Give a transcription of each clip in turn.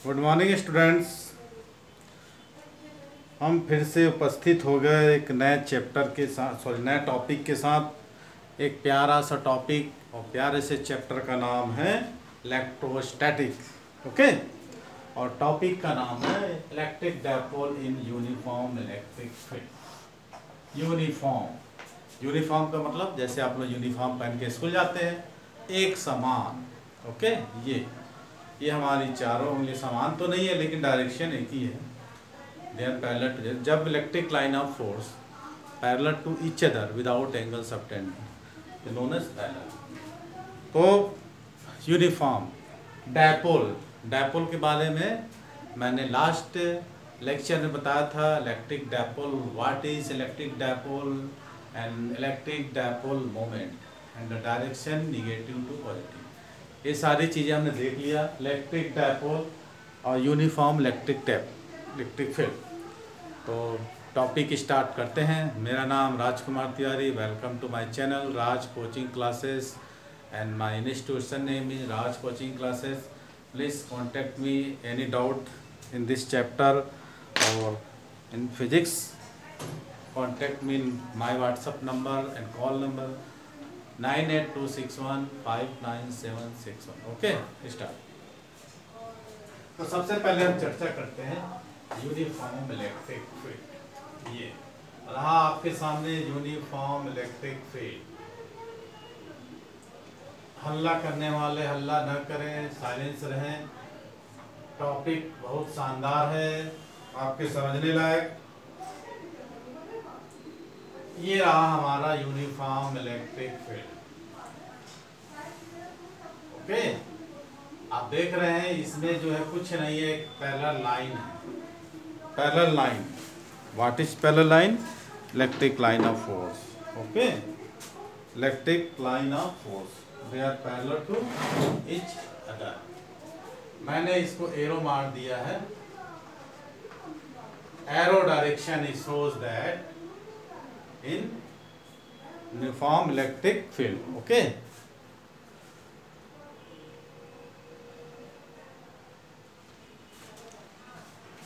Good morning students. हम फिर से उपस्थित हो गए एक नए चैप्टर के साथ, नए टॉपिक के साथ। एक प्यारा सा टॉपिक और प्यारे से चैप्टर का नाम है इलेक्ट्रोस्टैटिक्स। ओके, और टॉपिक का नाम है electric dipole in uniform electric field. Uniform का मतलब जैसे आप लोग यूनिफॉर्म पहन के स्कूल जाते हैं, एक समान। ओके, ये हमारी चारों उंगली समान तो नहीं है, लेकिन डायरेक्शन एक ही है। दे आर पैरेलल टू, जब electric line of force parallel to each other without angle subtending known as parallel. तो यूनिफॉर्म डायपोल के बारे में मैंने लास्ट लेक्चर में बताया था। Electric dipole, what is electric dipole and electric dipole moment and the direction negative to positive. ये सारी चीज़ें हमने देख लिया, इलेक्ट्रिक डायपोल और यूनिफॉर्म इलेक्ट्रिक फील्ड। तो टॉपिक स्टार्ट करते हैं। मेरा नाम राजकुमार Tiwari. Welcome to my channel Raj coaching classes and my institution name is Raj coaching classes. Please contact me any doubt in this chapter और in physics. Contact me in my WhatsApp number and call number 9826159761। Okay, start. तो सबसे पहले हम चर्चा करते हैं uniform electric field. ये रहा आपके सामने यूनिफॉर्म इलेक्ट्रिक फील्ड। हल्ला करने वाले हल्ला न करें, साइलेंस रहें। टॉपिक बहुत शानदार है, आपके समझने लायक। ये रहा हमारा यूनिफॉर्म इलेक्ट्रिक फील्ड। ओके, आप देख रहे हैं इसमें जो है कुछ नहीं है, एक पैरेलल लाइन है। Parallel line, what is parallel line? Electric line of force. Okay, electric line of force, they are parallel to each other. मैंने इसको एरो मार दिया है। Arrow direction is shows that in uniform electric field. Okay,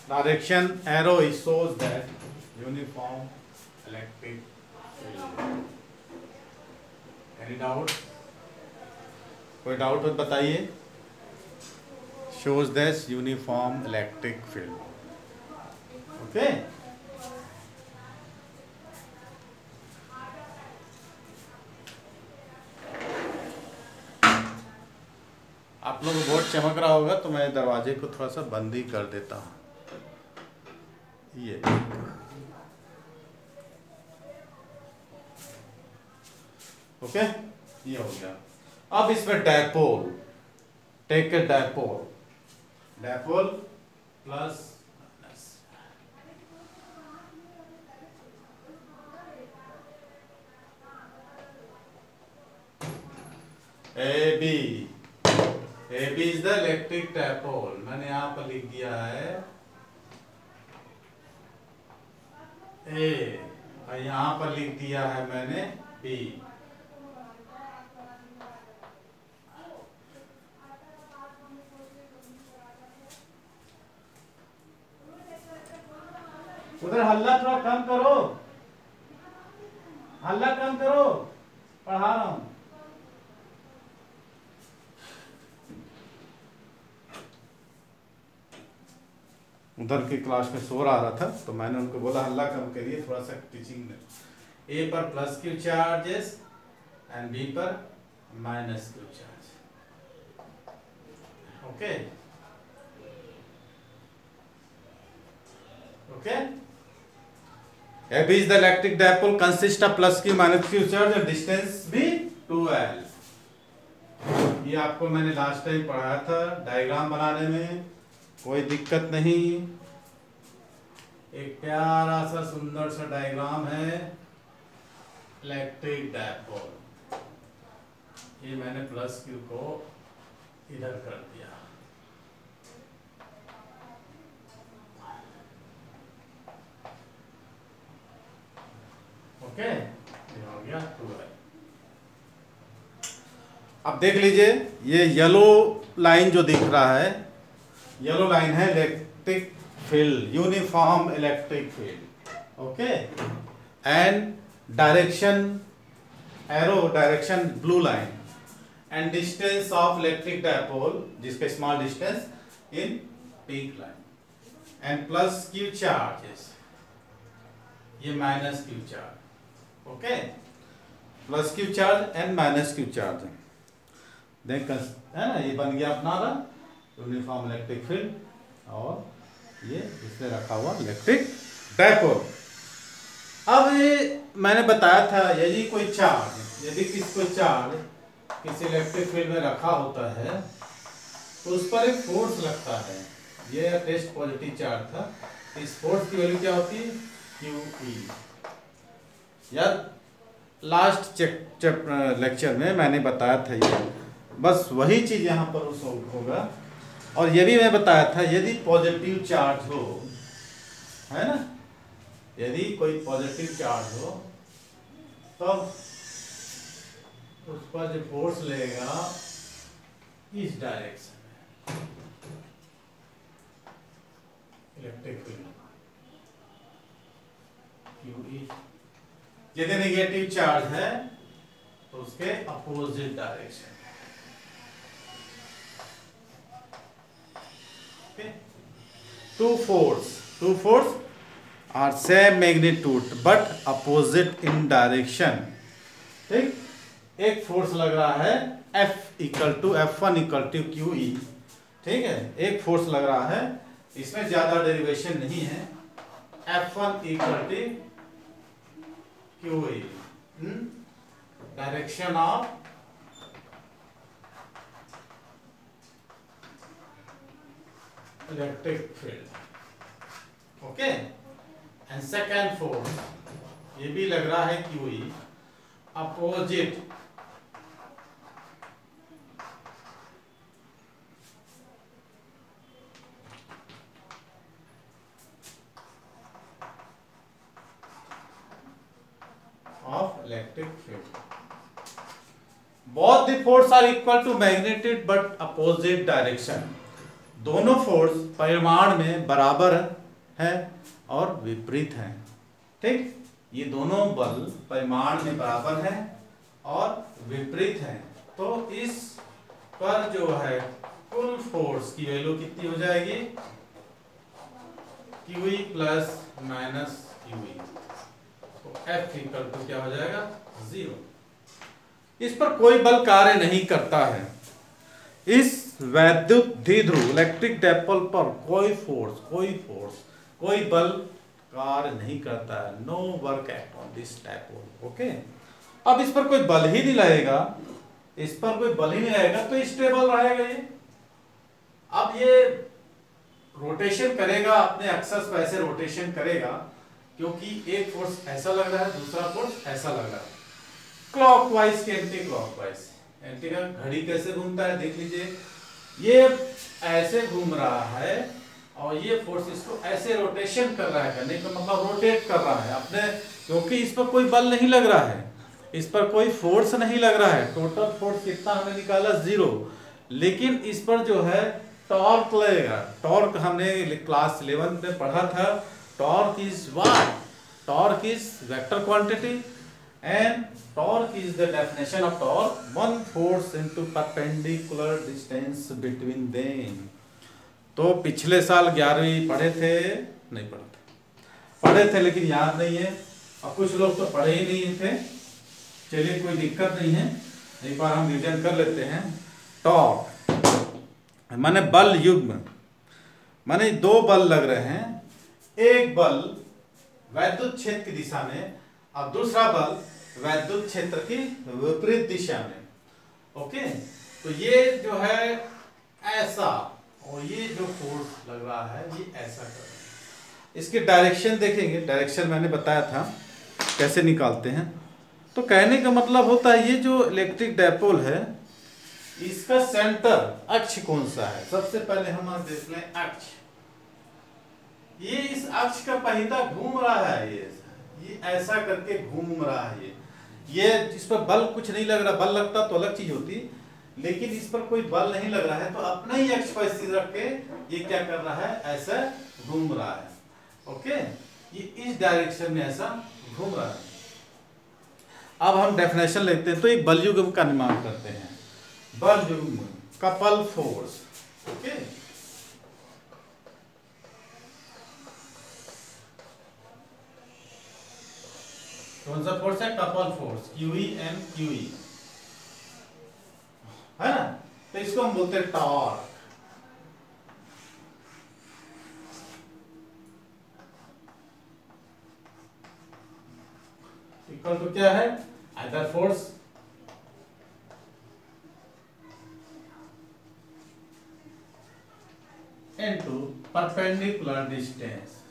direction arrow is shows that uniform electric field. Any doubt? कोई doubt हो बताइए। shows this uniform electric field. Okay? आप लोग बोर्ड चमक रहा होगा तो मैं दरवाजे को थोड़ा सा बंद ही कर देता हूँ। ये ओके, ये हो गया। अब इसमें dipole, take a dipole plus A B is the electric dipole. मैंने यहां पर लिख दिया है ए, और यहां पर लिख दिया है मैंने बी। उधर हल्ला थोड़ा कम करो, हल्ला कम करो, पढ़ा रहा हूं। उधर की क्लास में शोर आ रहा था तो मैंने उनको बोला हल्ला कम करिए, थोड़ा सा टीचिंग में। ए पर plus q charges and B पर minus q charge. Okay okay, A B is the electric dipole consist of plus q minus q charge और डिस्टेंस भी 2L। ये आपको मैंने लास्ट टाइम पढ़ाया था डायग्राम बनाने में, कोई दिक्कत नहीं। एक प्यारा सा सुंदर सा डायग्राम है इलेक्ट्रिक डायपोल। ये मैंने प्लस क्यू को इधर कर दिया। ओके, ये हो गया 2L। अब देख लीजिए, ये येलो लाइन जो दिख रहा है येलो लाइन है electric field, uniform electric field, okay. And direction arrow direction blue line and distance of electric dipole जिसका small distance in pink line and plus q charges, ये minus q charge, okay. Plus q charge and minus q charge देख है ना, ये बन गया अपना uniform electric field और ये इसमें रखा हुआ इलेक्ट्रिक डायपोल। अब ये मैंने बताया था यदि कोई चार्ज, यदि कोई चार्ज किसी इलेक्ट्रिक फील्ड में रखा होता है तो उस पर एक फोर्स लगता है, ये टेस्ट पॉजिटिव चार्ज था, इस फोर्स की वैल्यू क्या होती है QE। या लास्ट लेक्चर में मैंने बताया था ये, बस वही चीज यहाँ पर होगा। और ये भी मैं बताया था यदि पॉजिटिव चार्ज हो, है ना, यदि कोई पॉजिटिव चार्ज हो तब उस पर जो फोर्स लगेगा इस डायरेक्शन में, इलेक्ट्रिक फील्ड QE। यदि नेगेटिव चार्ज है तो उसके opposite direction. Two force are same magnitude but opposite in direction, ठीक। एक फोर्स लग रहा है F=F1 = QE, ठीक है। एक फोर्स लग रहा है, इसमें ज्यादा डेरिवेशन नहीं है, F1 = QE, direction of electric field, okay. And second force ये भी लग रहा है QE, opposite of electric field. Both the force are equal to magnitude but opposite direction. दोनों फोर्स परिमाण में बराबर है और विपरीत है, ठीक। ये दोनों बल परिमाण में बराबर है और विपरीत है, तो इस पर जो है कुल फोर्स की वैल्यू कितनी हो जाएगी QE प्लस माइनस QE, तो F = क्या हो जाएगा 0। इस पर कोई बल कार्य नहीं करता है, इस वैद्युत द्विध्रुव इलेक्ट्रिक डायपोल पर कोई बल कार्य नहीं करता है, no work act on this dipole, okay. अब इस पर कोई बल ही नहीं लगेगा, इस पर कोई बल ही नहीं लगेगा तो स्टेबल रहेगा ये। अब ये रोटेशन करेगा, अपने एक्सेस पर ऐसे रोटेशन करेगा क्योंकि एक फोर्स ऐसा लग रहा है, दूसरा फोर्स ऐसा लग रहा है, क्लॉकवाइज के एंटी क्लॉकवाइज। एंटी का घड़ी कैसे घूमता है देख लीजिए, ये ऐसे घूम रहा है और ये फोर्स इसको ऐसे रोटेशन कर रहा है, करने का मतलब रोटेट कर रहा है अपने, क्योंकि इस पर कोई बल नहीं लग रहा है, इस पर कोई फोर्स नहीं लग रहा है। टोटल फोर्स कितना हमने निकाला 0, लेकिन इस पर जो है टॉर्क लगेगा। टॉर्क हमने क्लास 11 में पढ़ा था, torque is what, torque is vector quantity and torque is the definition of torque, one force into perpendicular distance between them। तो पिछले साल 11वीं पढ़े थे, नहीं पढ़े थे लेकिन याद नहीं है, और कुछ लोग तो पढ़े ही नहीं थे, चलिए कोई दिक्कत नहीं है, एक बार हम रिवीजन कर लेते हैं। टॉर्क माने बल युग्म, माने दो बल लग रहे हैं, एक बल वैद्युत क्षेत्र की दिशा में और दूसरा बल वैद्युत क्षेत्र की विपरीत दिशा में, ओके। तो ये जो है ऐसा और ये जो फोर्स लग रहा है ये ऐसा कर रहा है। इसके डायरेक्शन देखेंगे, डायरेक्शन मैंने बताया था कैसे निकालते हैं। तो कहने का मतलब होता है ये जो इलेक्ट्रिक डायपोल है इसका सेंटर अक्ष कौन सा है, सबसे पहले हम देख लें अक्ष। ये इस अक्ष का पहिया घूम रहा है, ये ऐसा करके घूम रहा है, ये इस पर बल कुछ नहीं लग रहा, बल लगता तो अलग चीज होती। लेकिन इस पर कोई बल नहीं लग रहा है, तो अपना ही एक्स पर स्थिर रख के ये क्या कर रहा है, ऐसा घूम रहा है। ओके, ये इस डायरेक्शन में ऐसा घूम रहा है। अब हम डेफिनेशन लेते हैं, तो एक बल युग्म का निर्माण करते हैं। बल युग्म, कपल फोर्स। ओके, कौन सा फोर्स है, couple force, QE and QE, है ना। तो इसको हम बोलते हैं टॉर्क। इक्वल टू क्या है, either force into perpendicular distance.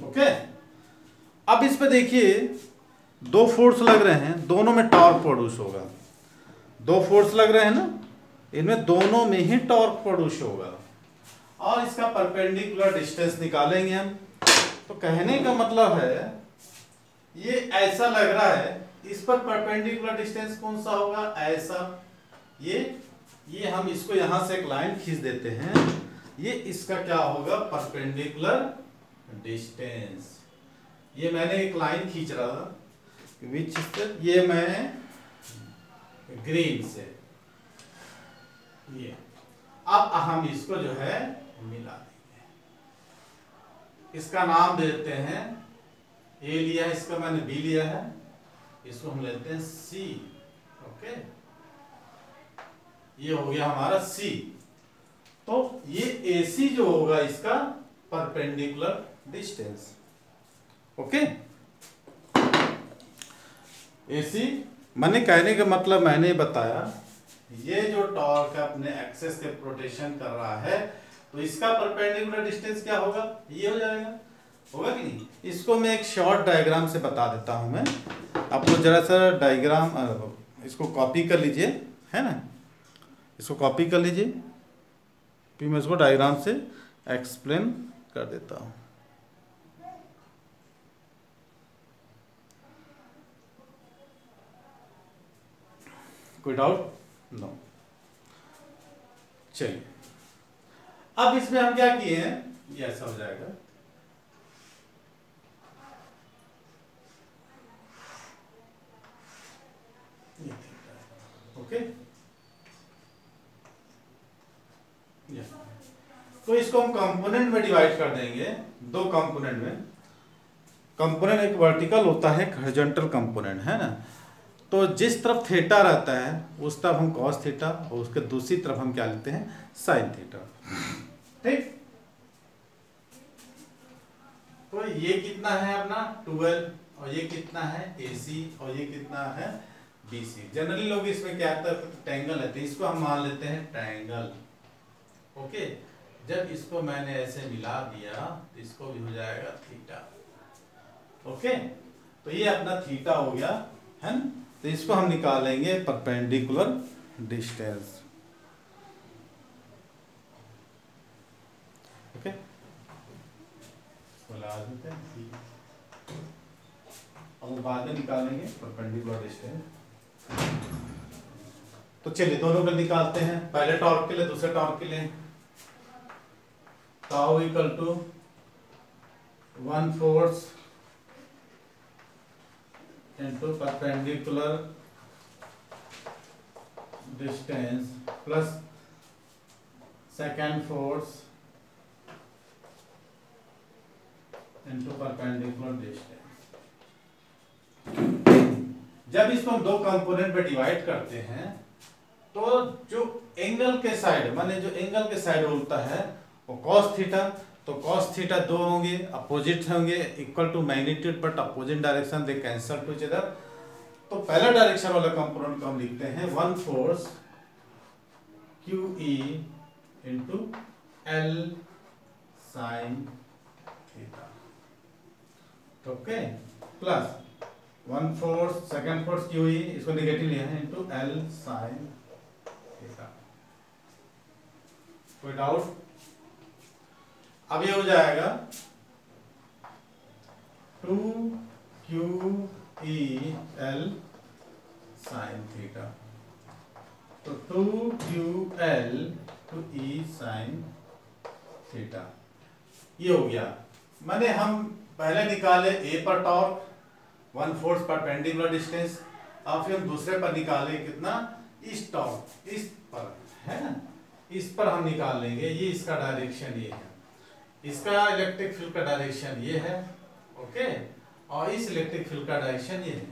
Okay, अब इस पे देखिए दो फोर्स लग रहे हैं, दोनों में टॉर्क प्रोड्यूस होगा। दो फोर्स लग रहे हैं ना, इनमें दोनों में ही टॉर्क प्रोड्यूस होगा, और इसका परपेंडिकुलर डिस्टेंस निकालेंगे हम। तो कहने का मतलब है ये ऐसा लग रहा है, इस पर परपेंडिकुलर डिस्टेंस कौन सा होगा, ऐसा। ये हम इसको यहां से एक लाइन खींच देते हैं, ये इसका क्या होगा, परपेंडिकुलर डिस्टेंस। ये मैंने एक लाइन खींच रहा था, विच ये मैं ग्रीन से, ये अब हम इसको जो है मिला देंगे। इसका नाम देते हैं, ए लिया है, इसका मैंने बी लिया है, इसको हम लेते हैं सी। ओके, ये हो गया हमारा सी। तो ये AC जो होगा इसका परपेंडिकुलर डिस्टेंस। ओके, AC मैंने कहने का मतलब मैंने बताया, ये जो टॉर्क अपने एक्सेस के रोटेशन कर रहा है, तो इसका परपेंडिकुलर डिस्टेंस क्या होगा, ये हो जाएगा, होगा कि नहीं। इसको मैं एक शॉर्ट डायग्राम से बता देता हूं। मैं आपको जरा सा डायग्राम, इसको कॉपी कर लीजिए, है ना, इसको कॉपी कर लीजिए, फिर मैं इसको डायग्राम से एक्सप्लेन कर देता हूं। कोई डाउट? नो। चलिए, अब इसमें हम क्या किए हैं, ये ऐसा हो जाएगा। ओके, तो इसको हम कंपोनेंट में डिवाइड कर देंगे, दो कंपोनेंट में। कंपोनेंट एक वर्टिकल होता है, एक हॉरिजॉन्टल कंपोनेंट, है ना। तो जिस तरफ थीटा रहता है उस तरफ हम कॉस थीटा, और उसके दूसरी तरफ हम क्या लेते हैं, साइन थीटा। ठीक, तो ये कितना है अपना 12, और ये कितना है AC, और ये कितना है BC। जनरली लोग इसमें क्या आता है, ट्रायंगल है, तो इसको हम मान लेते हैं ट्रायंगल। ओके, जब इसको मैंने ऐसे मिला दिया तो इसको भी हो जाएगा थीटा। ओके, तो ये अपना थीटा हो गया, है ना। तो इसको हम निकालेंगे परपेंडिकुलर डिस्टेंस। ओके, अब बाद में निकालेंगे परपेंडिकुलर डिस्टेंस। तो चलिए दोनों को निकालते हैं, पहले टॉर्क के लिए, दूसरे टॉर्क के लिए। Tau equal to 1/4 into perpendicular distance plus second force into perpendicular distance। जब इसको हम दो कंपोनेंट में डिवाइड करते हैं, तो जो एंगल के साइड, माने जो एंगल के साइड होता है वो कॉस थीटा, तो कॉस थीटा दो होंगे, अपोजिट होंगे, equal to magnitude but opposite direction, they cancel to each other. तो पहला डायरेक्शन वाला कंपोनेंट को हम लिखते हैं 1/4 QE into L sine theta. Okay, plus 1/4 second force QE, इसको नेगेटिव लिया है, इंटू L साइन थीटा। कोई डाउट? अब ये हो जाएगा 2QEL sin थीटा। तो 2QL to E sin theta ये हो गया। मैंने हम पहले निकाले A पर टॉर्क 1/4 परपेंडिकुलर डिस्टेंस, अब फिर हम दूसरे पर निकाले कितना, इस टॉर्क इस पर है ना, इस पर हम निकाल लेंगे। ये इसका डायरेक्शन ये है, इसका इलेक्ट्रिक फील्ड का डायरेक्शन ये है, ओके, और इस इलेक्ट्रिक फील्ड का डायरेक्शन ये है।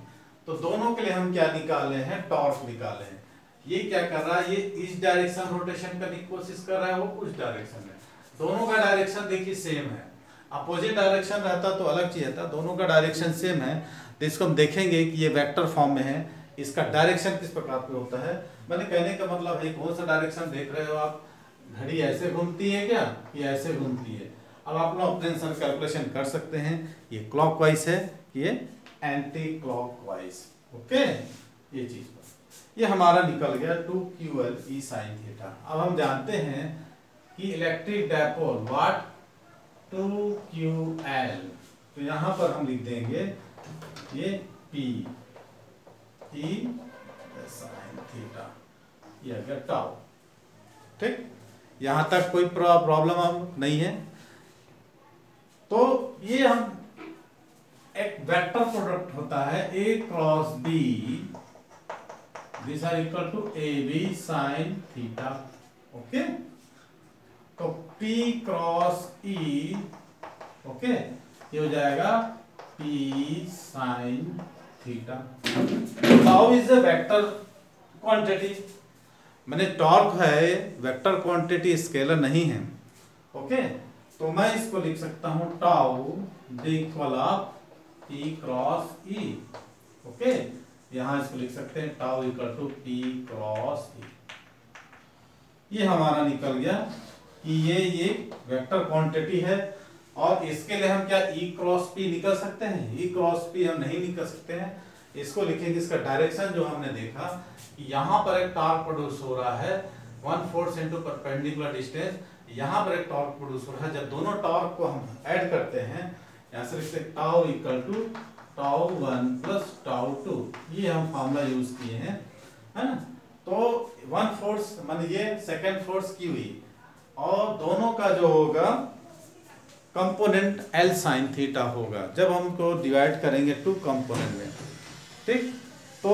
तो दोनों के लिए हम क्या निकाले हैं, टॉर्क निकाले हैं। ये क्या कर रहा है, ये इस डायरेक्शन रोटेशन करने की कोशिश कर रहा है, वो उस डायरेक्शन में। दोनों का डायरेक्शन देखिए सेम है, अपोजिट डायरेक्शन रहता तो अलग चीज रहता, दोनों का डायरेक्शन सेम है। तो इसको हम देखेंगे कि ये वेक्टर फॉर्म में है, इसका डायरेक्शन किस प्रकार पे होता है। मैंने कहने का मतलब है कौन सा डायरेक्शन देख रहे हो आप, घड़ी ऐसे घूमती है क्या, ये ऐसे घूमती है। अब आप लोग अपने अनुसार कैलकुलेशन कर सकते हैं, ये क्लॉकवाइज है, ये एंटी क्लॉकवाइज, ओके। ये चीज ये हमारा निकल गया 2QL E sin थीटा। अब हम जानते हैं कि इलेक्ट्रिक डायपोल व्हाट 2QL, तो यहां पर हम लिख देंगे ये P E sin थीटा, ये आ गया टाउ, ठीक। यहां तक कोई प्रॉब्लम अब नहीं है। तो ये हम एक वेक्टर प्रोडक्ट होता है A cross B, this are equal to AB sin theta, okay. तो P क्रॉस E, ओके, ये हो जाएगा P sin theta. How is the vector quantity, मैंने टॉर्क है वेक्टर क्वांटिटी, स्केलर नहीं है, ओके। तो मैं इसको लिख सकता हूं tau equal of P cross E, okay. यहां इसको लिख सकते हैं tau equal to P cross E। ये हमारा निकल गया कि ये वेक्टर क्वांटिटी है। और इसके लिए हम क्या E क्रॉस P निकल सकते हैं, E क्रॉस P हम नहीं निकल सकते हैं। इसको लिखेंगे, इसका डायरेक्शन जो हमने देखा कि यहाँ पर एक टॉर्क प्रोड्यूस हो रहा है 1/4 इनटू परपेंडिकुलर डिस्टेंस, यहाँ पर एक टॉर्क प्रोड्यूस हो रहा है। जब दोनों टॉर्क को हम ऐड करते हैं, यहाँ से लिखते हैं tau equal to tau 1 plus tau 2, ये हम फॉर्मूला यूज किए हैं, है ना। तो 1/4 मान ये सेकेंड फोर्स की हुई, और दोनों का जो होगा कंपोनेंट L sin थीटा होगा जब हमको डिवाइड करेंगे टू कंपोनेंट में, ठीक। तो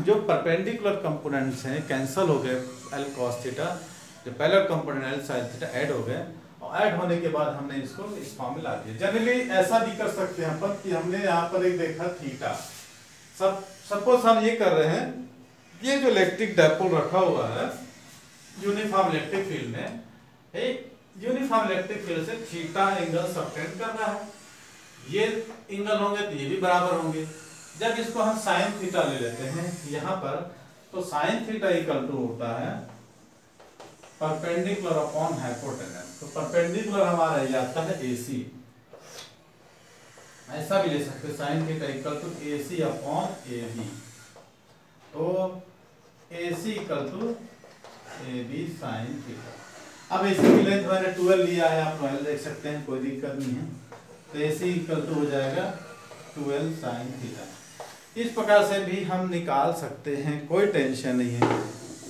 जो परपेंडिकुलर कंपोनेंट्स हैं कैंसल हो गए, L cos थीटा, जो पहला component L sin theta add हो गए, और ऐड होने के बाद हमने इसको इस फॉर्म में ला दिया। जनरली ऐसा भी कर सकते हैं अपन कि हमने यहाँ पर एक देखा थीटा, सपोज हम ये कर रहे हैं, ये जो इलेक्ट्रिक डायपोल रखा हुआ है यूनिफॉर्म इलेक्ट्रिक फील्ड में, एक यूनिफॉर्म इलेक्ट्रिक फील्ड से थीटा एंगल सबटेंड कर रहा है, ये एंगल होंगे तो ये भी बराबर होंगे। जब इसको हम साइन थीटा ले लेते हैं यहाँ पर, तो साइन थीटा इक्वल टू होता है परपेंडिकुलर अपॉन हाइपोटेनस। तो परपेंडिकुलर हमारा ये आता है AC, ऐसा भी ले सकते हैं, sine theta equal to AC upon AB। तो AC equal to AB sine theta. अब AC की लेंथ मैंने 12 लिया है, आप 12 देख सकते हैं, कोई दिक्कत नहीं है। तो AC इक्वल टू हो जाएगा 12 साइन थीटा। इस प्रकार से भी हम निकाल सकते हैं, कोई टेंशन नहीं है।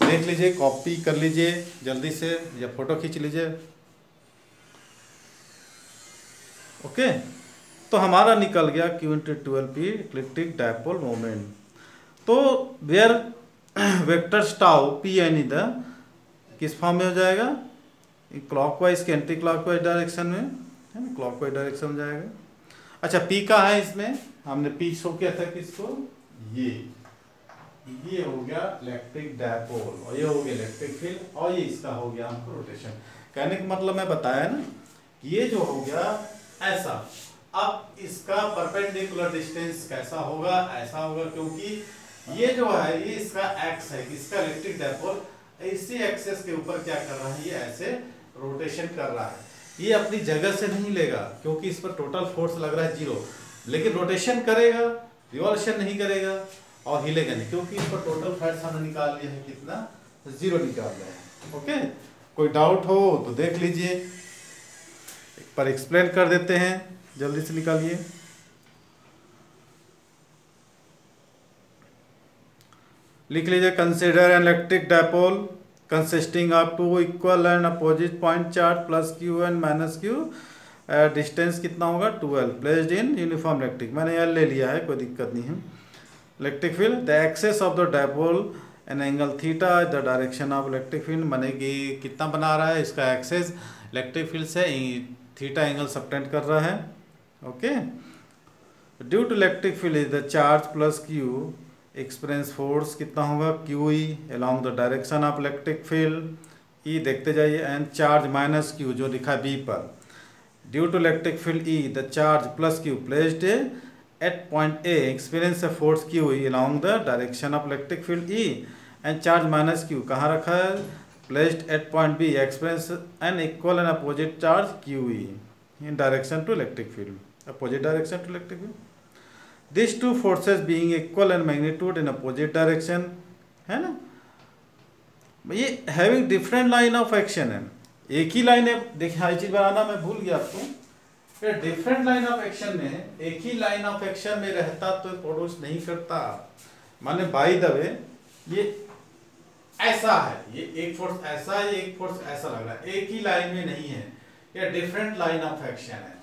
देख लीजिए, कॉपी कर लीजिए जल्दी से, या फोटो खींच लीजिए, ओके। तो हमारा निकल गया Q×12P इलेक्ट्रिक डायपोल मोमेंट। तो वेयर वेक्टर टाउ P यानी द किस फॉर्म में हो जाएगा, क्लॉकवाइज के एंटी क्लॉकवाइज डायरेक्शन में, है ना, क्लॉकवाइज डायरेक्शन में जाएगा। अच्छा, P का है, इसमें हमने P शो किया था किसको, ये हो गया इलेक्ट्रिक डायपोल, और ये हो गया इलेक्ट्रिक फील्ड, और ये इसका हो गया हमको रोटेशन। कहने का मतलब मैं बताया ना, ये जो हो गया ऐसा। अब इसका परपेंडिकुलर डिस्टेंस कैसा होगा, ऐसा होगा, क्योंकि ये जो है ये इसका एक्स है, इसका इलेक्ट्रिक डायपोल इसी एक्सेस के ऊपर क्या कर रहा है, ये ऐसे रोटेशन कर रहा है। ये अपनी जगह से नहीं लेगा, क्योंकि इस पर टोटल फोर्स लग रहा है 0, लेकिन रोटेशन करेगा, रिवॉल्यूशन नहीं करेगा और हिलेगा नहीं, क्योंकि इस पर टोटल फोर्स हमने निकाल लिया है कितना, 0 निकाल लिया है, ओके। कोई डाउट हो तो देख लीजिए, एक बार एक्सप्लेन कर देते हैं, जल्दी से निकालिए। लिख लीजिए consider an electric dipole consisting of 2 equal and opposite point charge plus Q and minus Q, distance कितना होगा 12, प्लेस्ड इन यूनिफॉर्म इलेक्ट्रिक, मैंने यह ले लिया है, कोई दिक्कत नहीं है। Electric field, the axis of the dipole an angle theta the direction of electric field, माने कि कितना बना रहा है, इसका एक्सेस इलेक्ट्रिक फील्ड से थीटा एंगल सबटेंड कर रहा है। Okay, due to electric field is the charge plus q, experience force कितना होगा q E along the direction of electric field, E देखते जाइए, एंड चार्ज माइनस क्यू जो लिखा है बी पर, due to electric field E the charge plus Q placed at point A, experience force Q E along the direction of electric field E, and charge minus Q कहाँ रखा है, placed at point B, experience an equal and opposite charge Q E in direction to electric field, opposite direction to electric field, these two forces being equal in magnitude in opposite direction, है ना, ये having different line of action है, एक ही line है, देखिए ये चीज बनाना मैं भूल गया आपको, फिर डिफरेंट लाइन ऑफ एक्शन में एक ही लाइन ऑफ एक्शन में रहता तो प्रोड्यूस नहीं करता, माने बाय द वे ये ऐसा है, ये एक फोर्स ऐसा है, एक फोर्स ऐसा लग रहा है, एक ही लाइन में नहीं है, ये डिफरेंट लाइन ऑफ एक्शन है,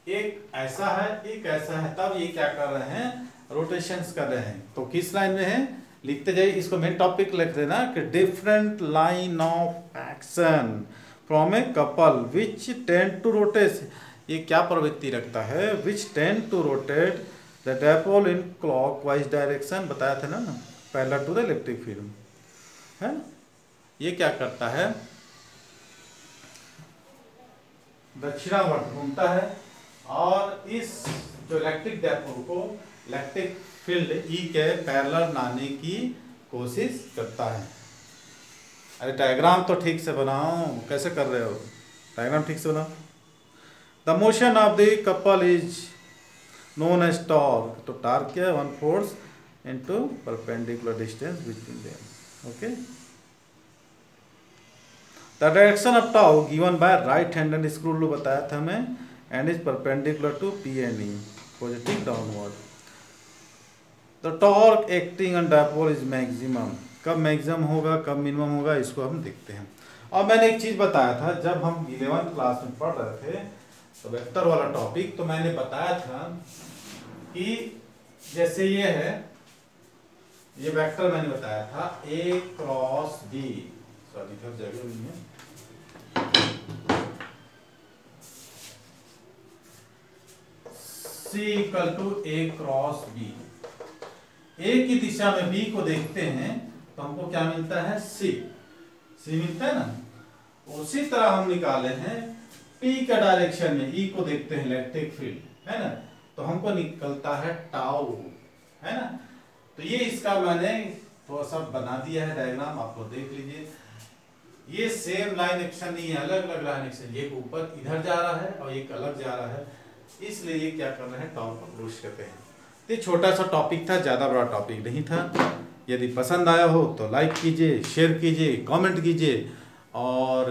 एक ऐसा है एक ऐसा है, तब ये क्या कर रहे हैं, रोटेशंस कर रहे हैं, तो किस लाइन में है लिखते जाइए, इसको मेन टॉपिक लिख देना कि different line of action from a couple which tend to rotate, ये क्या प्रवृत्ति रखता है, which tend to rotate the dipole in clockwise direction, बताया था ना parallel to the electric field, है ना, ये क्या करता है, दक्षिणावर्त घूमता है और इस जो इलेक्ट्रिक डायपोल को इलेक्ट्रिक फील्ड ई के पैरेलल लाने की कोशिश करता है। अरे डायग्राम तो ठीक से बनाओ, कैसे कर रहे हो, डायग्राम ठीक से बनाओ। The motion of the couple is known as torque, तो टॉर्क क्या है, one force into perpendicular distance between them. Okay, the direction of tau given by right handed screw rule बताया था हमें, and is perpendicular to P and E, positive downward. The torque acting on dipole is maximum, कब maximum होगा कब minimum होगा इसको हम देखते हैं। और मैंने एक चीज बताया था जब हम 11th क्लास में पढ़ रहे थे तो वेक्टर वाला टॉपिक, तो मैंने बताया था कि जैसे ये है, ये वेक्टर मैंने बताया था ए क्रॉस बी, सॉरी इधर जगह नहीं है, C equal to A cross B, A की दिशा में बी को देखते हैं तो हमको क्या मिलता है, सी मिलता है ना। उसी तरह हम निकाले हैं P का डायरेक्शन में ई को देखते हैं इलेक्ट्रिक फील्ड, है ना, तो हमको निकलता है टाउ, है ना। तो ये इसका मैंने थोड़ा सा बना दिया है डायग्राम, आपको देख लीजिए, ये सेम लाइन एक्शन नहीं है, अलग अलग लाइन एक्शन, ये ऊपर इधर जा रहा है और एक अलग जा रहा है, इसलिए ये क्या कर रहे हैं, टाउ को प्रोड्यूस करते हैं। तो छोटा सा टॉपिक था, ज़्यादा बड़ा टॉपिक नहीं था। यदि पसंद आया हो तो लाइक कीजिए, शेयर कीजिए, कमेंट कीजिए और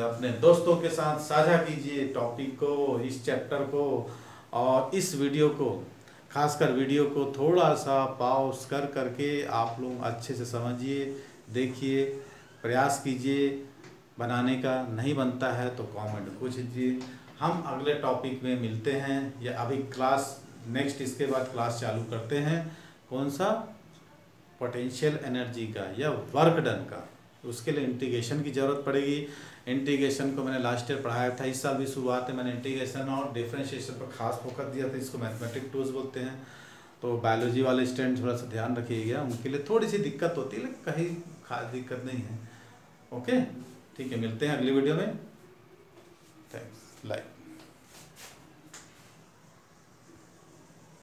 अपने दोस्तों के साथ साझा कीजिए टॉपिक को, इस चैप्टर को और इस वीडियो को, खासकर वीडियो को थोड़ा सा पॉज कर करके आप लोग अच्छे से समझिए, देखिए, प्रयास कीजिए बनाने का। नहीं बनता है तो कमेंट पूछिए। हम अगले टॉपिक में मिलते हैं, या अभी क्लास नेक्स्ट इसके बाद क्लास चालू करते हैं, कौन सा, पोटेंशियल एनर्जी का या वर्क डन का। उसके लिए इंटीग्रेशन की ज़रूरत पड़ेगी। इंटीग्रेशन को मैंने लास्ट ईयर पढ़ाया था, इस साल भी शुरुआत में मैंने इंटीग्रेशन और डिफरेंशिएशन पर खास फोकस दिया था, इसको मैथमेटिक टूल्स बोलते हैं। तो बायोलॉजी वाले स्टूडेंट थोड़ा सा ध्यान रखिएगा, उनके लिए थोड़ी सी दिक्कत होती है, लेकिन कहीं खास दिक्कत नहीं है। ओके, ठीक है, मिलते हैं अगली वीडियो में। Thanks, like.